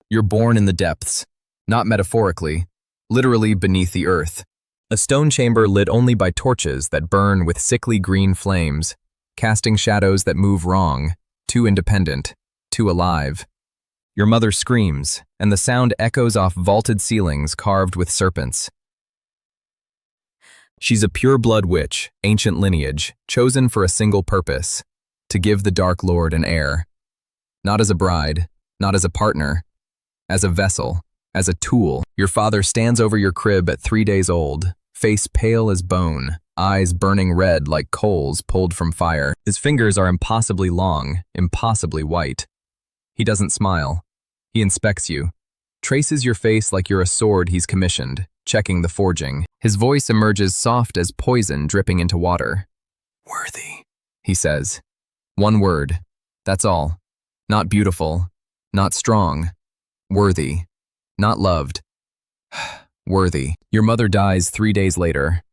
You're born in the depths, not metaphorically, literally beneath the earth. A stone chamber lit only by torches that burn with sickly green flames, casting shadows that move wrong, too independent, too alive. Your mother screams, and the sound echoes off vaulted ceilings carved with serpents. She's a pure-blood witch, ancient lineage, chosen for a single purpose, to give the Dark Lord an heir. Not as a bride, not as a partner, as a vessel, as a tool. Your father stands over your crib at 3 days old, face pale as bone, eyes burning red like coals pulled from fire. His fingers are impossibly long, impossibly white. He doesn't smile. He inspects you, traces your face like you're a sword he's commissioned, checking the forging. His voice emerges soft as poison dripping into water. "Worthy," he says. One word. That's all. Not beautiful. Not strong. Worthy. Not loved. Worthy. Your mother dies 3 days later.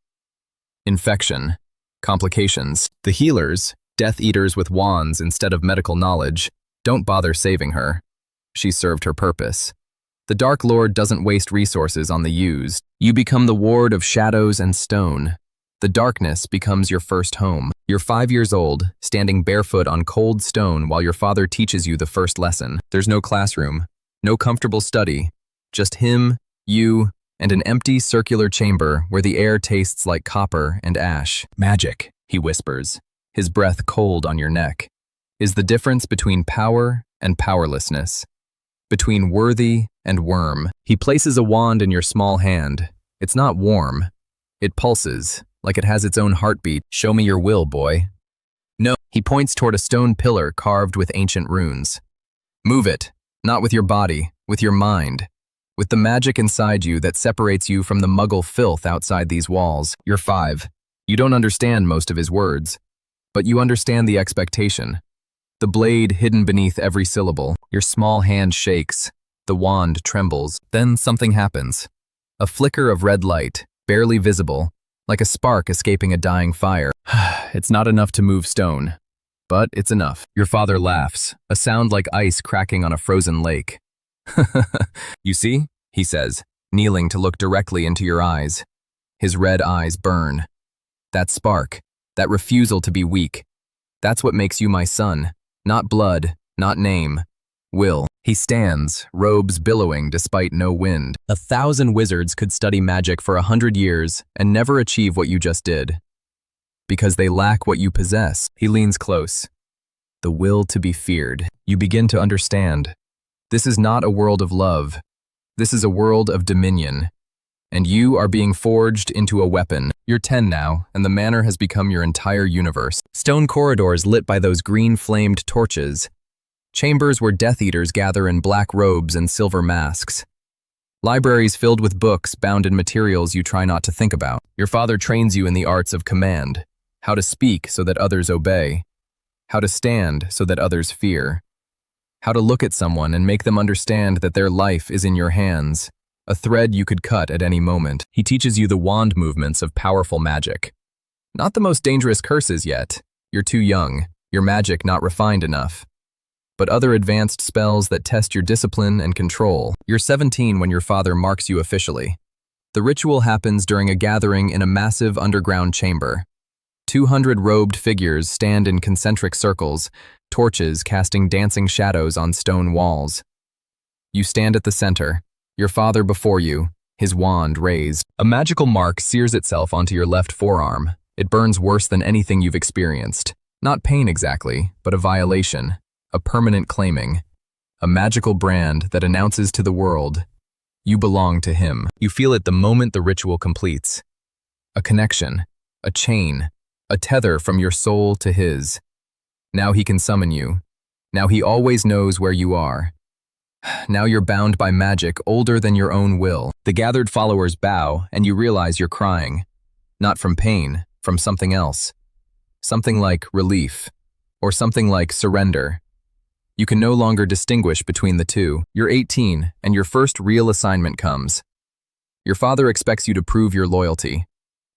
Infection. Complications. The healers, Death Eaters with wands instead of medical knowledge, don't bother saving her. She served her purpose. The Dark Lord doesn't waste resources on the used. You become the ward of shadows and stone. The darkness becomes your first home. You're 5 years old, standing barefoot on cold stone while your father teaches you the first lesson. There's no classroom, no comfortable study, just him, you, and an empty circular chamber where the air tastes like copper and ash. "Magic," he whispers, his breath cold on your neck, is the difference between power and powerlessness, between worthy and worm. He places a wand in your small hand. It's not warm. It pulses, like it has its own heartbeat. "Show me your will, boy." No, he points toward a stone pillar carved with ancient runes. "Move it, not with your body, with your mind, with the magic inside you that separates you from the muggle filth outside these walls." You're 5. You don't understand most of his words, but you understand the expectation. The blade hidden beneath every syllable. Your small hand shakes. The wand trembles. Then something happens. A flicker of red light, barely visible, like a spark escaping a dying fire. It's not enough to move stone, but it's enough. Your father laughs, a sound like ice cracking on a frozen lake. "You see?" he says, kneeling to look directly into your eyes. His red eyes burn. That spark, that refusal to be weak, that's what makes you my son. Not blood, not name. Will. He stands, robes billowing despite no wind. 1,000 wizards could study magic for 100 years and never achieve what you just did. Because they lack what you possess. He leans close. The will to be feared. You begin to understand. This is not a world of love. This is a world of dominion. And you are being forged into a weapon. You're 10 now, and the manor has become your entire universe. Stone corridors lit by those green-flamed torches. Chambers where Death Eaters gather in black robes and silver masks. Libraries filled with books bound in materials you try not to think about. Your father trains you in the arts of command. How to speak so that others obey. How to stand so that others fear. How to look at someone and make them understand that their life is in your hands. A thread you could cut at any moment. He teaches you the wand movements of powerful magic. Not the most dangerous curses yet. You're too young, your magic not refined enough. But other advanced spells that test your discipline and control. You're 17 when your father marks you officially. The ritual happens during a gathering in a massive underground chamber. 200 robed figures stand in concentric circles, torches casting dancing shadows on stone walls. You stand at the center. Your father before you, his wand raised. A magical mark sears itself onto your left forearm. It burns worse than anything you've experienced. Not pain exactly, but a violation, a permanent claiming, a magical brand that announces to the world, you belong to him. You feel it the moment the ritual completes. A connection, a chain, a tether from your soul to his. Now he can summon you. Now he always knows where you are. Now you're bound by magic older than your own will. The gathered followers bow, and you realize you're crying. Not from pain, from something else. Something like relief, or something like surrender. You can no longer distinguish between the two. You're 18, and your first real assignment comes. Your father expects you to prove your loyalty,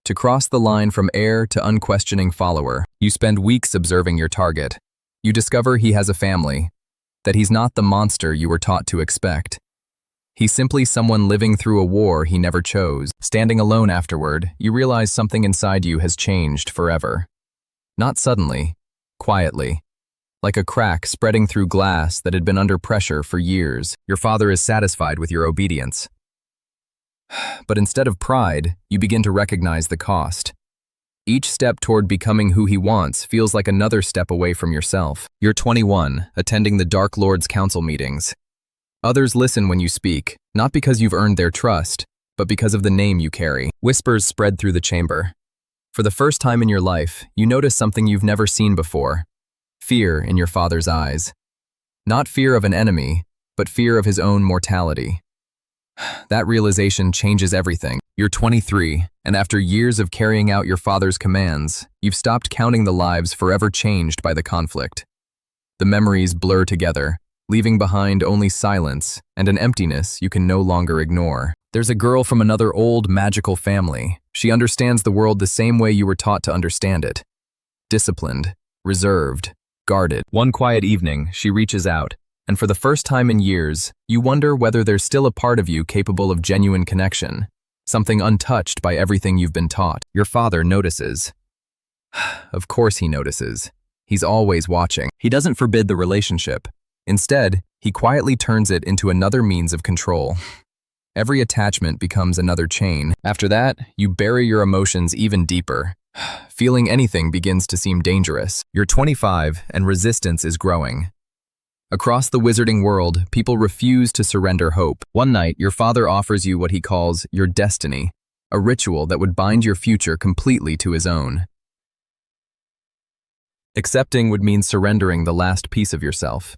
to cross the line from heir to unquestioning follower. You spend weeks observing your target. You discover he has a family, that he's not the monster you were taught to expect. He's simply someone living through a war he never chose. Standing alone afterward, you realize something inside you has changed forever. Not suddenly, quietly. Like a crack spreading through glass that had been under pressure for years, your father is satisfied with your obedience. But instead of pride, you begin to recognize the cost. Each step toward becoming who he wants feels like another step away from yourself. You're 21, attending the Dark Lord's council meetings. Others listen when you speak, not because you've earned their trust, but because of the name you carry. Whispers spread through the chamber. For the first time in your life, you notice something you've never seen before. Fear in your father's eyes. Not fear of an enemy, but fear of his own mortality. That realization changes everything. You're 23, and after years of carrying out your father's commands, you've stopped counting the lives forever changed by the conflict. The memories blur together, leaving behind only silence and an emptiness you can no longer ignore. There's a girl from another old, magical family. She understands the world the same way you were taught to understand it. Disciplined, reserved, guarded. One quiet evening, she reaches out, and for the first time in years, you wonder whether there's still a part of you capable of genuine connection, something untouched by everything you've been taught. Your father notices. Of course he notices. He's always watching. He doesn't forbid the relationship. Instead, he quietly turns it into another means of control. Every attachment becomes another chain. After that, you bury your emotions even deeper. Feeling anything begins to seem dangerous. You're 25, and resistance is growing. Across the wizarding world, people refuse to surrender hope. One night, your father offers you what he calls your destiny, a ritual that would bind your future completely to his own. Accepting would mean surrendering the last piece of yourself,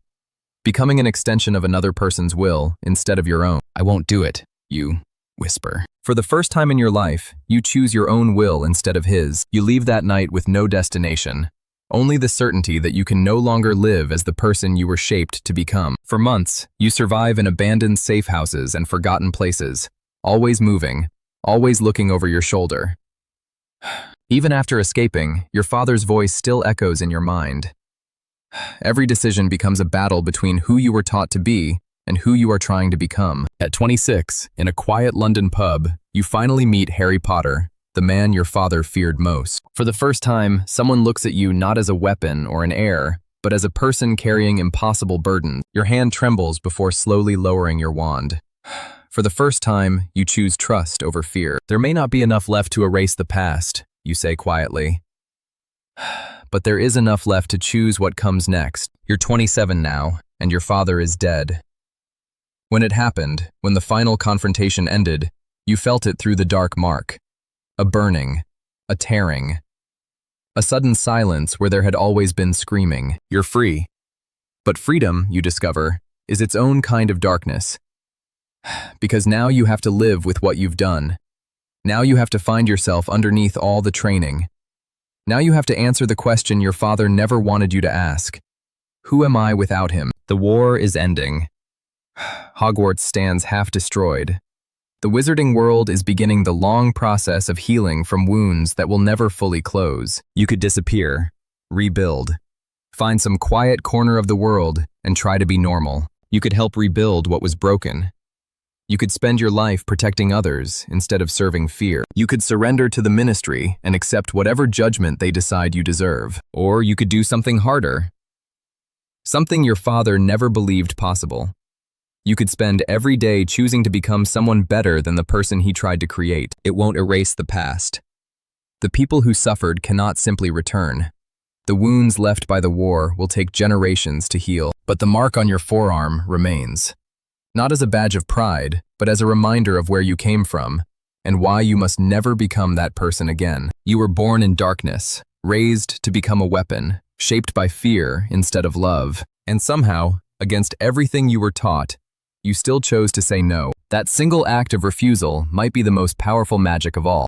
becoming an extension of another person's will instead of your own. I won't do it, you whisper. For the first time in your life, you choose your own will instead of his. You leave that night with no destination, only the certainty that you can no longer live as the person you were shaped to become. For months, you survive in abandoned safe houses and forgotten places, always moving, always looking over your shoulder. Even after escaping, your father's voice still echoes in your mind. Every decision becomes a battle between who you were taught to be and who you are trying to become. At 26, in a quiet London pub, you finally meet Harry Potter, the man your father feared most. For the first time, someone looks at you not as a weapon or an heir, but as a person carrying impossible burdens. Your hand trembles before slowly lowering your wand. For the first time, you choose trust over fear. There may not be enough left to erase the past, you say quietly. But there is enough left to choose what comes next. You're 27 now, and your father is dead. When it happened, when the final confrontation ended, you felt it through the dark mark. A burning, a tearing, a sudden silence where there had always been screaming. You're free. But freedom, you discover, is its own kind of darkness. Because now you have to live with what you've done. Now you have to find yourself underneath all the training. Now you have to answer the question your father never wanted you to ask. Who am I without him? The war is ending. Hogwarts stands half destroyed. The wizarding world is beginning the long process of healing from wounds that will never fully close. You could disappear, rebuild, find some quiet corner of the world and try to be normal. You could help rebuild what was broken. You could spend your life protecting others instead of serving fear. You could surrender to the ministry and accept whatever judgment they decide you deserve. Or you could do something harder. Something your father never believed possible. You could spend every day choosing to become someone better than the person he tried to create. It won't erase the past. The people who suffered cannot simply return. The wounds left by the war will take generations to heal, but the mark on your forearm remains. Not as a badge of pride, but as a reminder of where you came from and why you must never become that person again. You were born in darkness, raised to become a weapon, shaped by fear instead of love, and somehow, against everything you were taught, you still chose to say no. That single act of refusal might be the most powerful magic of all.